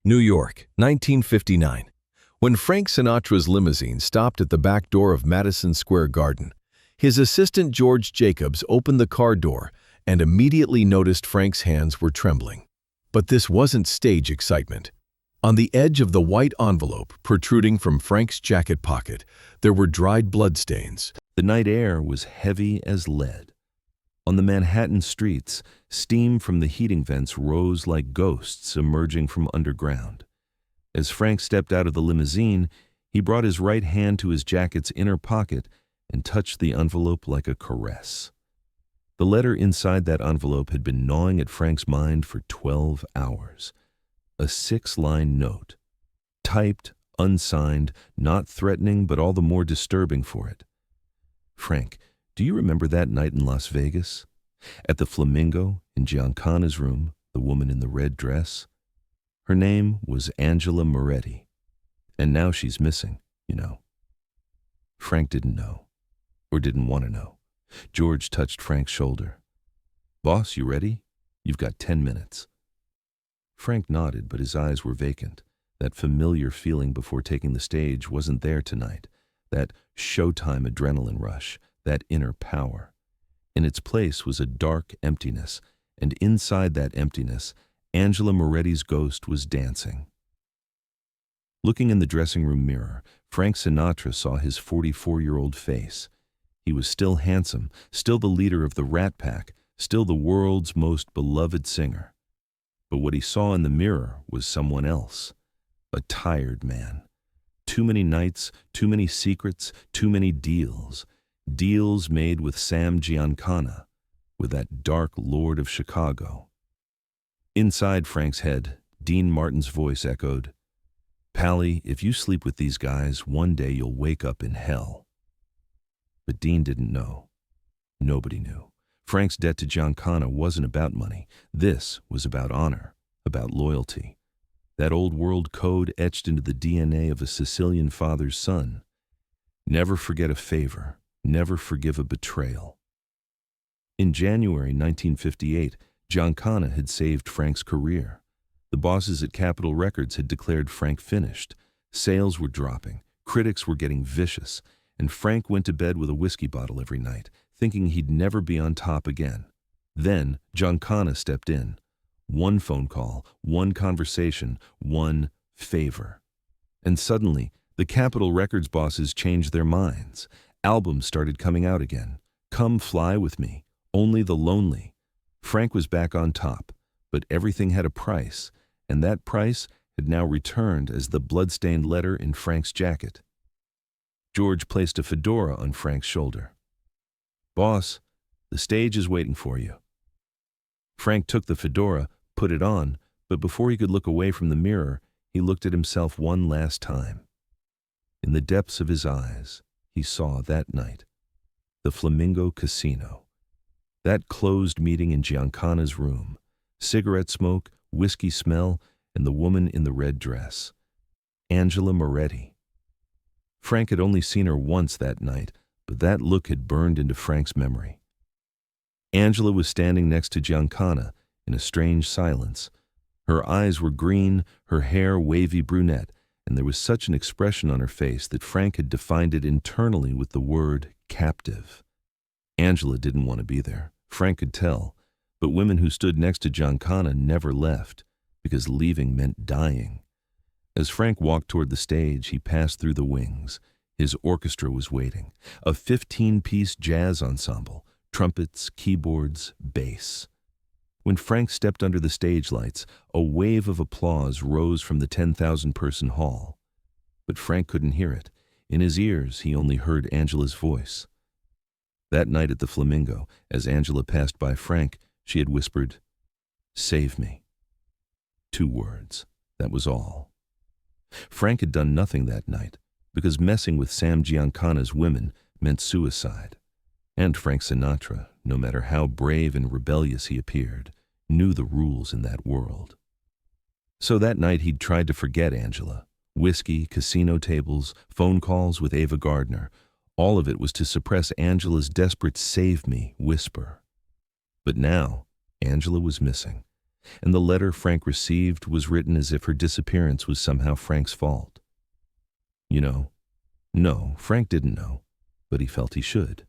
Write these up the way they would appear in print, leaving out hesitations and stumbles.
New York, 1959. When Frank Sinatra's limousine stopped at the back door of Madison Square Garden, his assistant George Jacobs opened the car door and immediately noticed Frank's hands were trembling. But this wasn't stage excitement. On the edge of the white envelope protruding from Frank's jacket pocket, there were dried bloodstains. The night air was heavy as lead. On the Manhattan streets, steam from the heating vents rose like ghosts emerging from underground. As Frank stepped out of the limousine, he brought his right hand to his jacket's inner pocket and touched the envelope like a caress. The letter inside that envelope had been gnawing at Frank's mind for 12 hours. A 6-line note. Typed, unsigned, not threatening, but all the more disturbing for it. Frank, do you remember that night in Las Vegas? At the Flamingo, in Giancana's room, the woman in the red dress? Her name was Angela Moretti. And now she's missing, you know. Frank didn't know, or didn't want to know. George touched Frank's shoulder. Boss, you ready? You've got 10 minutes. Frank nodded, but his eyes were vacant. That familiar feeling before taking the stage wasn't there tonight. That showtime adrenaline rush, that inner power. In its place was a dark emptiness, and inside that emptiness, Angela Moretti's ghost was dancing. Looking in the dressing room mirror, Frank Sinatra saw his 44-year-old face. He was still handsome, still the leader of the Rat Pack, still the world's most beloved singer. But what he saw in the mirror was someone else. A tired man. Too many nights, too many secrets, too many deals. Deals made with Sam Giancana, with that dark lord of Chicago. Inside Frank's head, Dean Martin's voice echoed, "Pally, if you sleep with these guys, one day you'll wake up in hell." But Dean didn't know. Nobody knew. Frank's debt to Giancana wasn't about money. This was about honor, about loyalty. That old world code etched into the DNA of a Sicilian father's son. Never forget a favor, never forgive a betrayal. In January 1958, Giancana had saved Frank's career. The bosses at Capitol Records had declared Frank finished. Sales were dropping, critics were getting vicious, and Frank went to bed with a whiskey bottle every night, thinking he'd never be on top again. Then Giancana stepped in. One phone call, one conversation, one favor. And suddenly, the Capitol Records bosses changed their minds. Albums started coming out again. Come Fly With Me, Only the Lonely. Frank was back on top, but everything had a price, and that price had now returned as the bloodstained letter in Frank's jacket. George placed a fedora on Frank's shoulder. "Boss, the stage is waiting for you." Frank took the fedora, put it on, but before he could look away from the mirror, he looked at himself one last time. In the depths of his eyes, he saw that night the Flamingo Casino. That closed meeting in Giancana's room, cigarette smoke, whiskey smell, and the woman in the red dress. Angela Moretti. Frank had only seen her once that night, but that look had burned into Frank's memory. Angela was standing next to Giancana in a strange silence. Her eyes were green, her hair wavy brunette, and there was such an expression on her face that Frank had defined it internally with the word captive. Angela didn't want to be there. Frank could tell, but women who stood next to Giancana never left, because leaving meant dying. As Frank walked toward the stage, he passed through the wings. His orchestra was waiting, a 15-piece jazz ensemble, trumpets, keyboards, bass. When Frank stepped under the stage lights, a wave of applause rose from the 10,000-person hall. But Frank couldn't hear it. In his ears, he only heard Angela's voice. That night at the Flamingo, as Angela passed by Frank, she had whispered, "Save me." 2 words. That was all. Frank had done nothing that night, because messing with Sam Giancana's women meant suicide. And Frank Sinatra, no matter how brave and rebellious he appeared, knew the rules in that world. So that night he'd tried to forget Angela. Whiskey, casino tables, phone calls with Ava Gardner. All of it was to suppress Angela's desperate "save me" whisper. But now, Angela was missing. And the letter Frank received was written as if her disappearance was somehow Frank's fault. You know, no, Frank didn't know, but he felt he should.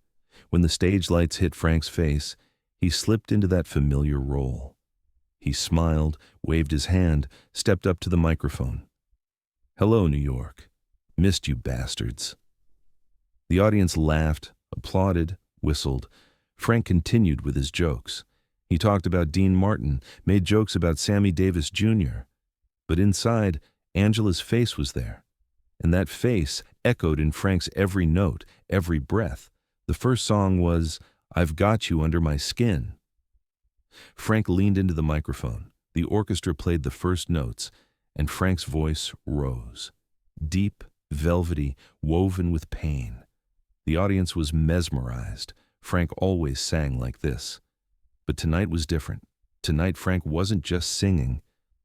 When the stage lights hit Frank's face, he slipped into that familiar role. He smiled, waved his hand, stepped up to the microphone. "Hello, New York. Missed you bastards." The audience laughed, applauded, whistled. Frank continued with his jokes. He talked about Dean Martin, made jokes about Sammy Davis Jr. But inside, Angela's face was there. And that face echoed in Frank's every note, every breath. The first song was, "I've Got You Under My Skin." Frank leaned into the microphone. The orchestra played the first notes, and Frank's voice rose. Deep, velvety, woven with pain. The audience was mesmerized. Frank always sang like this. But tonight was different. Tonight Frank wasn't just singing.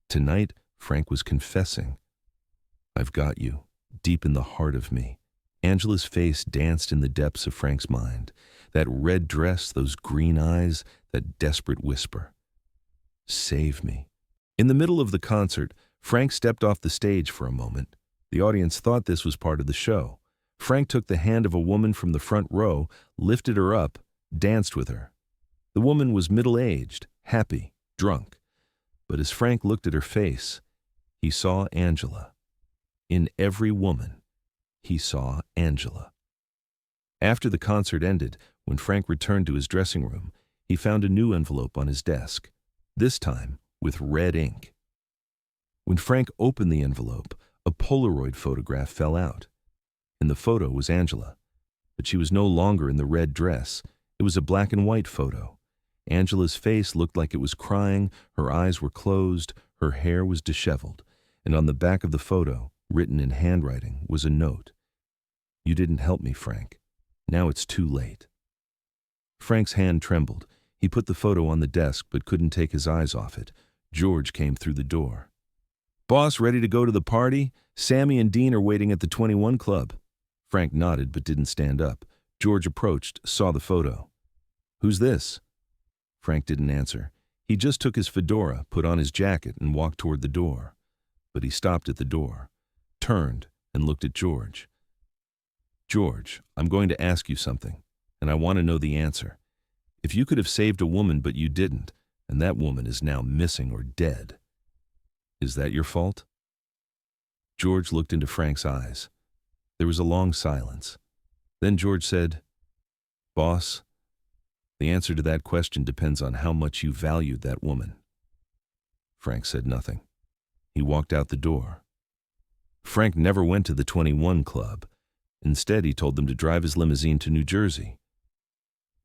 Tonight Frank was confessing. "I've got you, deep in the heart of me." Angela's face danced in the depths of Frank's mind. That red dress, those green eyes, that desperate whisper. "Save me." In the middle of the concert, Frank stepped off the stage for a moment. The audience thought this was part of the show. Frank took the hand of a woman from the front row, lifted her up, danced with her. The woman was middle-aged, happy, drunk. But as Frank looked at her face, he saw Angela. In every woman, he saw Angela. After the concert ended, when Frank returned to his dressing room, he found a new envelope on his desk, this time with red ink. When Frank opened the envelope, a Polaroid photograph fell out. In the photo was Angela, but she was no longer in the red dress. It was a black and white photo. Angela's face looked like it was crying, her eyes were closed, her hair was disheveled, and on the back of the photo, written in handwriting, was a note. "You didn't help me, Frank. Now it's too late." Frank's hand trembled. He put the photo on the desk but couldn't take his eyes off it. George came through the door. "Boss, ready to go to the party? Sammy and Dean are waiting at the 21 Club." Frank nodded but didn't stand up. George approached, saw the photo. "Who's this?" Frank didn't answer. He just took his fedora, put on his jacket, and walked toward the door. But he stopped at the door, turned, and looked at George. "George, I'm going to ask you something, and I want to know the answer. If you could have saved a woman but you didn't, and that woman is now missing or dead, is that your fault?" George looked into Frank's eyes. There was a long silence. Then George said, "Boss, the answer to that question depends on how much you valued that woman." Frank said nothing. He walked out the door. Frank never went to the 21 Club. Instead, he told them to drive his limousine to New Jersey.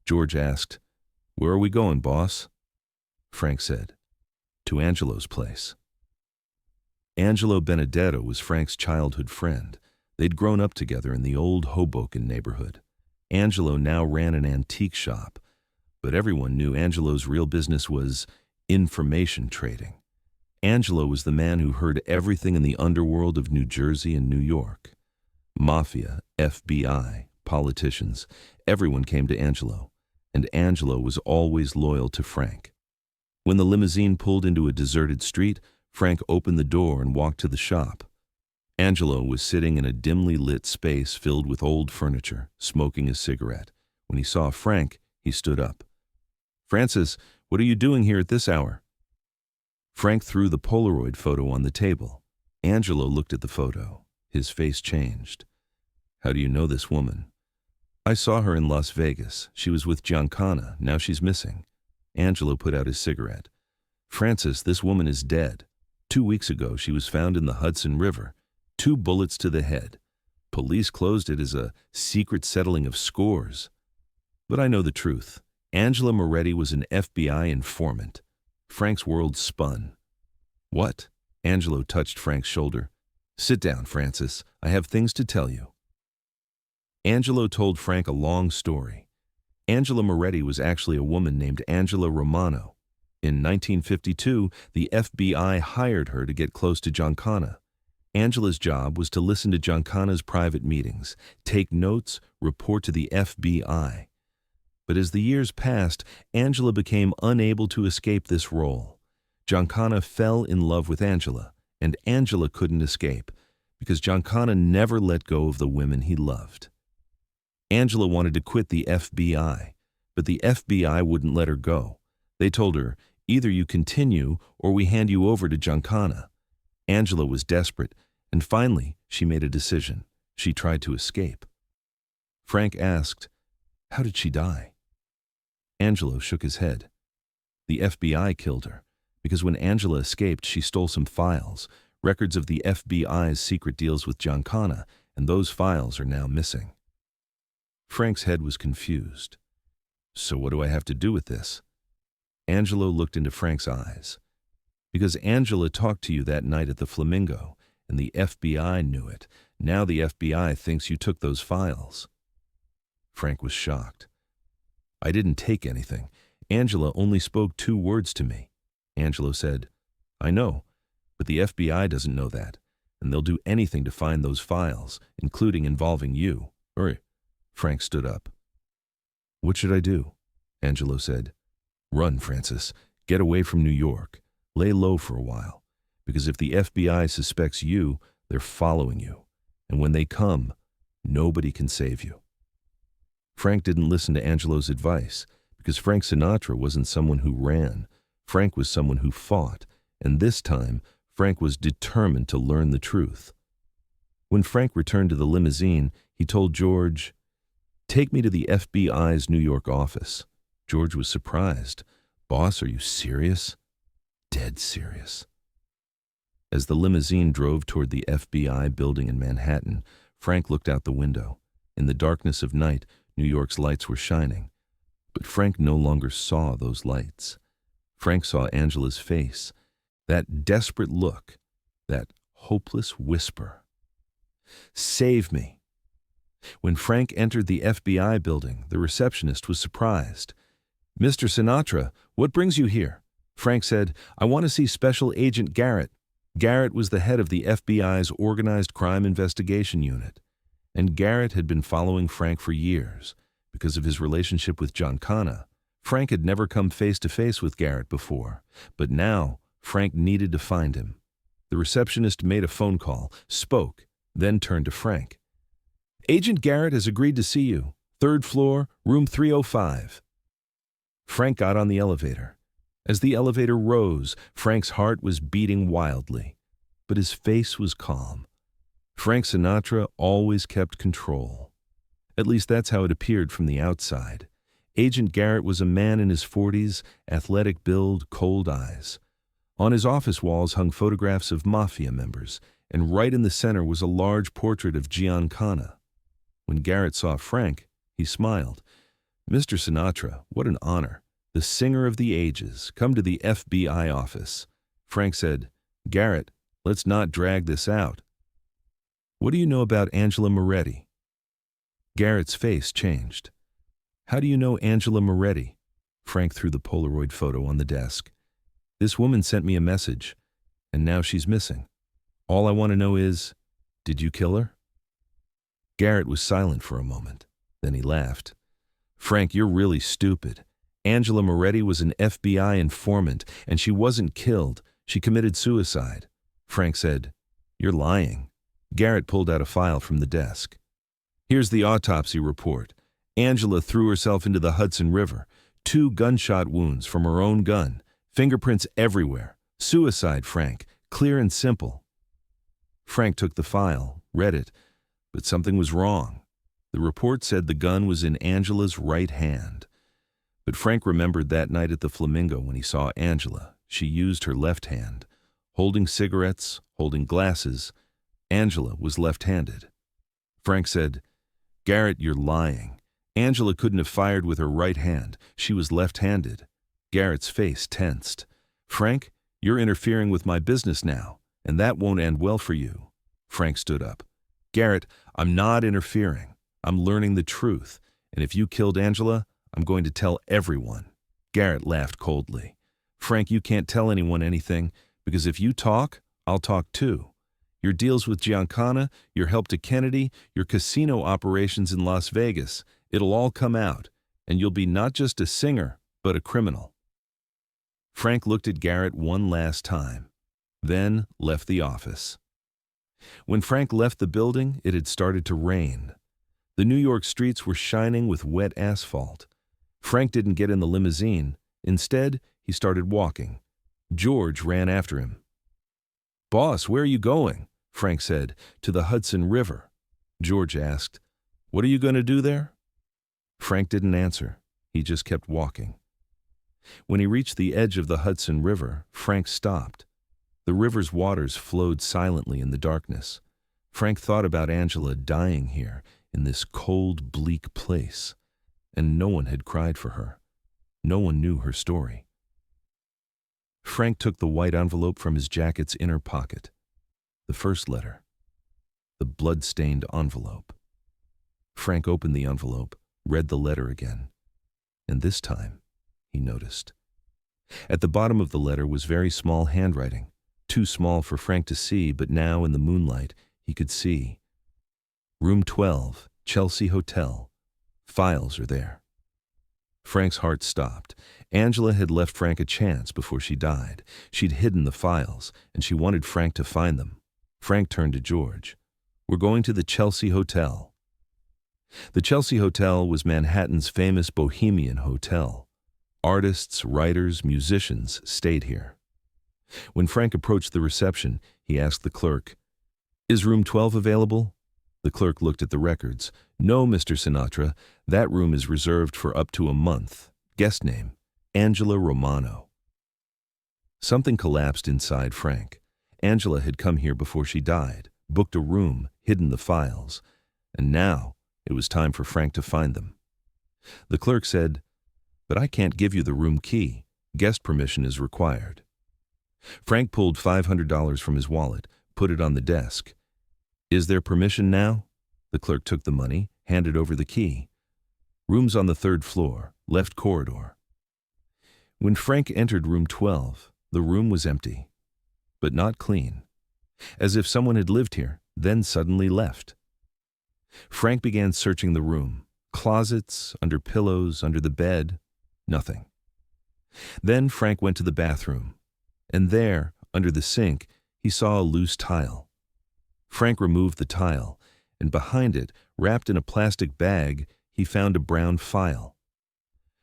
George asked, "Where are we going, boss?" Frank said, "To Angelo's place." Angelo Benedetto was Frank's childhood friend. They'd grown up together in the old Hoboken neighborhood. Angelo now ran an antique shop, but everyone knew Angelo's real business was information trading. Angelo was the man who heard everything in the underworld of New Jersey and New York. Mafia, FBI, politicians, everyone came to Angelo, and Angelo was always loyal to Frank. When the limousine pulled into a deserted street, Frank opened the door and walked to the shop. Angelo was sitting in a dimly lit space filled with old furniture, smoking a cigarette. When he saw Frank, he stood up. "Francis, what are you doing here at this hour?" Frank threw the Polaroid photo on the table. Angelo looked at the photo. His face changed. "How do you know this woman?" "I saw her in Las Vegas. She was with Giancana. Now she's missing." Angelo put out his cigarette. "Francis, this woman is dead. 2 weeks ago, she was found in the Hudson River. 2 bullets to the head. Police closed it as a secret settling of scores. But I know the truth. Angela Moretti was an FBI informant." Frank's world spun. "What?" Angelo touched Frank's shoulder. "Sit down, Francis. I have things to tell you." Angelo told Frank a long story. Angela Moretti was actually a woman named Angela Romano. In 1952, the FBI hired her to get close to Giancana. Angela's job was to listen to Giancana's private meetings, take notes, report to the FBI. But as the years passed, Angela became unable to escape this role. Giancana fell in love with Angela, and Angela couldn't escape, because Giancana never let go of the women he loved. Angela wanted to quit the FBI, but the FBI wouldn't let her go. They told her, either you continue or we hand you over to Giancana. Angela was desperate, and finally she made a decision. She tried to escape. Frank asked, "How did she die?" Angelo shook his head. The FBI killed her, because when Angela escaped, she stole some files, records of the FBI's secret deals with Giancana, and those files are now missing. Frank's head was confused. So what do I have to do with this? Angelo looked into Frank's eyes. Because Angela talked to you that night at the Flamingo, and the FBI knew it. Now the FBI thinks you took those files. Frank was shocked. I didn't take anything. Angela only spoke 2 words to me. Angelo said, I know, but the FBI doesn't know that, and they'll do anything to find those files, including involving you. Frank stood up. What should I do? Angelo said. Run, Francis. Get away from New York. Lay low for a while, because if the FBI suspects you, they're following you, and when they come, nobody can save you. Frank didn't listen to Angelo's advice, because Frank Sinatra wasn't someone who ran. Frank was someone who fought, and this time, Frank was determined to learn the truth. When Frank returned to the limousine, he told George, "Take me to the FBI's New York office." George was surprised. "Boss, are you serious?" "Dead serious." As the limousine drove toward the FBI building in Manhattan, Frank looked out the window. In the darkness of night, New York's lights were shining. But Frank no longer saw those lights. Frank saw Angela's face, that desperate look, that hopeless whisper. "Save me." When Frank entered the FBI building, the receptionist was surprised. "Mr. Sinatra, what brings you here?" Frank said, "I want to see Special Agent Garrett." Garrett was the head of the FBI's Organized Crime Investigation Unit, and Garrett had been following Frank for years. Because of his relationship with Giancana, Frank had never come face-to-face with Garrett before, but now Frank needed to find him. The receptionist made a phone call, spoke, then turned to Frank. "Agent Garrett has agreed to see you. 3rd floor, room 305. Frank got on the elevator. As the elevator rose, Frank's heart was beating wildly, but his face was calm. Frank Sinatra always kept control. At least that's how it appeared from the outside. Agent Garrett was a man in his 40s, athletic build, cold eyes. On his office walls hung photographs of Mafia members, and right in the center was a large portrait of Giancana. When Garrett saw Frank, he smiled. "Mr. Sinatra, what an honor. The singer of the ages, come to the FBI office." Frank said, "Garrett, let's not drag this out. What do you know about Angela Moretti?" Garrett's face changed. "How do you know Angela Moretti?" Frank threw the Polaroid photo on the desk. "This woman sent me a message, and now she's missing. All I want to know is, did you kill her?" Garrett was silent for a moment. Then he laughed. "Frank, you're really stupid. Angela Moretti was an FBI informant, and she wasn't killed. She committed suicide." Frank said, "You're lying." Garrett pulled out a file from the desk. "Here's the autopsy report. Angela threw herself into the Hudson River. 2 gunshot wounds from her own gun. Fingerprints everywhere. Suicide, Frank. Clear and simple." Frank took the file, read it, but something was wrong. The report said the gun was in Angela's right hand. But Frank remembered that night at the Flamingo when he saw Angela. She used her left hand. Holding cigarettes, holding glasses, Angela was left-handed. Frank said, "Garrett, you're lying. Angela couldn't have fired with her right hand. She was left-handed." Garrett's face tensed. "Frank, you're interfering with my business now, and that won't end well for you." Frank stood up. "Garrett, I'm not interfering. I'm learning the truth, and if you killed Angela, I'm going to tell everyone." Garrett laughed coldly. "Frank, you can't tell anyone anything, because if you talk, I'll talk too. Your deals with Giancana, your help to Kennedy, your casino operations in Las Vegas, it'll all come out, and you'll be not just a singer, but a criminal." Frank looked at Garrett one last time, then left the office. When Frank left the building, it had started to rain. The New York streets were shining with wet asphalt. Frank didn't get in the limousine. Instead, he started walking. George ran after him. "Boss, where are you going?" Frank said. "To the Hudson River." George asked, "What are you going to do there?" Frank didn't answer. He just kept walking. When he reached the edge of the Hudson River, Frank stopped. The river's waters flowed silently in the darkness. Frank thought about Angela dying here in this cold, bleak place, and no one had cried for her. No one knew her story. Frank took the white envelope from his jacket's inner pocket. The first letter. The blood-stained envelope. Frank opened the envelope, read the letter again, and this time, he noticed. At the bottom of the letter was very small handwriting, too small for Frank to see, but now in the moonlight he could see. Room 12, Chelsea Hotel. Files are there. Frank's heart stopped. Angela had left Frank a chance before she died. She'd hidden the files, and she wanted Frank to find them. Frank turned to George. "We're going to the Chelsea Hotel." The Chelsea Hotel was Manhattan's famous bohemian hotel. Artists, writers, musicians stayed here. When Frank approached the reception, he asked the clerk, "Is room 12 available?" The clerk looked at the records. "No, Mr. Sinatra, that room is reserved for up to a month. Guest name, Angela Romano." Something collapsed inside Frank. Angela had come here before she died, booked a room, hidden the files, and now it was time for Frank to find them. The clerk said, "But I can't give you the room key. Guest permission is required." Frank pulled $500 from his wallet, put it on the desk. "Is there permission now?" The clerk took the money, handed over the key. "Room's on the 3rd floor, left corridor." When Frank entered room 12, the room was empty, but not clean, as if someone had lived here, then suddenly left. Frank began searching the room. Closets, under pillows, under the bed, nothing. Then Frank went to the bathroom, and there, under the sink, he saw a loose tile. Frank removed the tile, and behind it, wrapped in a plastic bag, he found a brown file.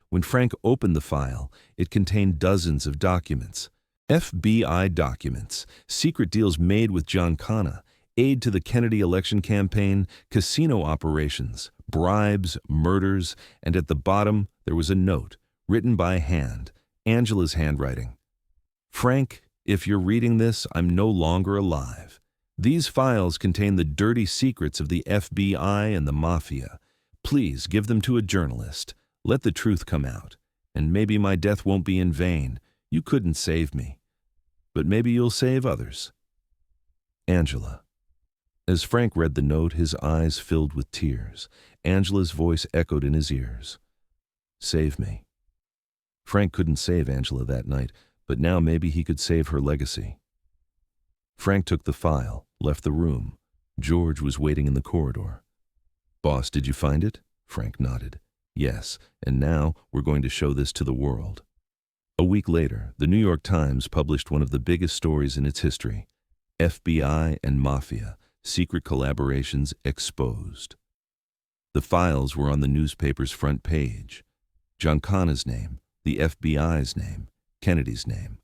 When Frank opened the file, it contained dozens of documents. FBI documents, secret deals made with Giancana, aid to the Kennedy election campaign, casino operations, bribes, murders, and at the bottom there was a note, written by hand, Angela's handwriting. "Frank, if you're reading this, I'm no longer alive. These files contain the dirty secrets of the FBI and the Mafia. Please give them to a journalist. Let the truth come out. And maybe my death won't be in vain. You couldn't save me. But maybe you'll save others. Angela." As Frank read the note, his eyes filled with tears. Angela's voice echoed in his ears. "Save me." Frank couldn't save Angela that night, but now maybe he could save her legacy. Frank took the file, left the room. George was waiting in the corridor. "Boss, did you find it?" Frank nodded. "Yes, and now we're going to show this to the world." A week later, the New York Times published one of the biggest stories in its history. FBI and Mafia, secret collaborations exposed. The files were on the newspaper's front page. Giancana's name, the FBI's name, Kennedy's name.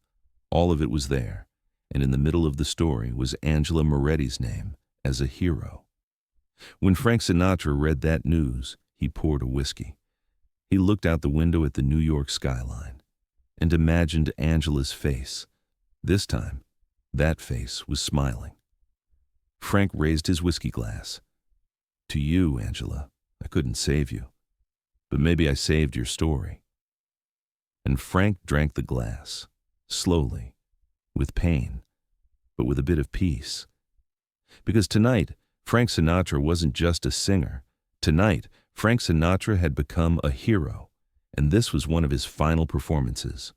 All of it was there, and in the middle of the story was Angela Moretti's name as a hero. When Frank Sinatra read that news, he poured a whiskey. He looked out the window at the New York skyline and imagined Angela's face. This time, that face was smiling. Frank raised his whiskey glass. "To you, Angela, I couldn't save you, but maybe I saved your story." And Frank drank the glass, slowly, with pain, but with a bit of peace. Because tonight, Frank Sinatra wasn't just a singer. Tonight, Frank Sinatra had become a hero, and this was one of his final performances.